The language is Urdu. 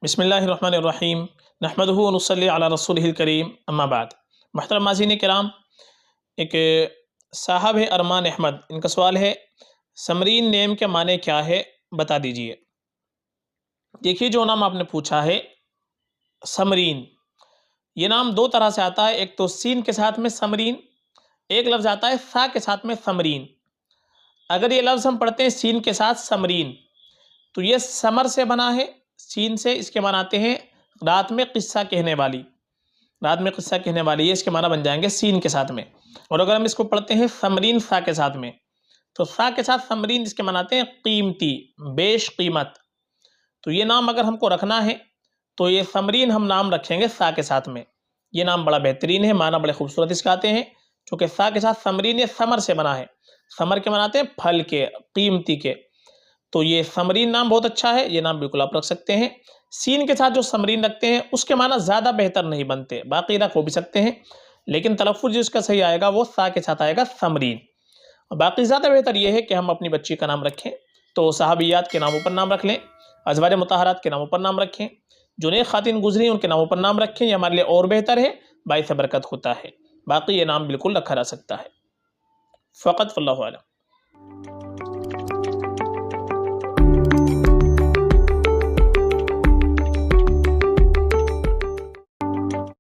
بسم اللہ الرحمن الرحیم نحمدہ و نصلی علی رسولہ الکریم اما بعد۔ محترم ناظرین کرام، ایک صاحب ہے ارمان احمد، ان کا سوال ہے سمرین نیم کے معنی کیا ہے بتا دیجئے۔ دیکھیے جو نام آپ نے پوچھا ہے سمرین، یہ نام دو طرح سے آتا ہے، ایک تو سین کے ساتھ میں سمرین، ایک لفظ آتا ہے سا کے ساتھ میں سمرین۔ اگر یہ لفظ ہم پڑھتے ہیں سین کے ساتھ سمرین تو یہ سمر سے بنا ہے، سین سے اس کے معنی آتے ہیں رات میں قصہ کہنے والی، رات میں قصہ کہنے والی، یہ اس کے معنی بن جائیں گے سین کے ساتھ میں۔ اور اگر ہم اس کو پڑھتے ہیں سمرین سا کے ساتھ میں تو سا کے ساتھ سمرین اس کے معنی آتے ہیں قیمتی، بیش قیمت۔ تو یہ نام اگر ہم کو رکھنا ہے تو یہ سمرین ہم نام رکھیں گے سا کے ساتھ میں۔ یہ نام بڑا بہترین ہے، معنی بڑے خوبصورت اس کا آتے ہیں، چونکہ سا کے ساتھ سمرین یہ سمر سے بنا ہے، سمر کے معنی آتے ہیں پھل کے، قیمتی کے۔ تو یہ سمرین نام بہت اچھا ہے، یہ نام بالکل آپ رکھ سکتے ہیں۔ سین کے ساتھ جو سمرین رکھتے ہیں اس کے معنی زیادہ بہتر نہیں بنتے، باقی رکھ ہو بھی سکتے ہیں لیکن تلفظ جس کا صحیح آئے گا وہ سا کے ساتھ آئے گا سمرین۔ باقی زیادہ بہتر یہ ہے کہ ہم اپنی بچی کا نام رکھیں تو صحابیات کے ناموں پر نام رکھ لیں، ازواج مطہرات کے ناموں پر نام رکھیں، جو نیک خواتین گزری ان کے ناموں پر نام رکھیں، یہ ہمارے لیے اور بہتر ہے، باعث برکت ہوتا ہے۔ باقی یہ نام بالکل رکھا جا سکتا ہے فقط، واللہ اعلم۔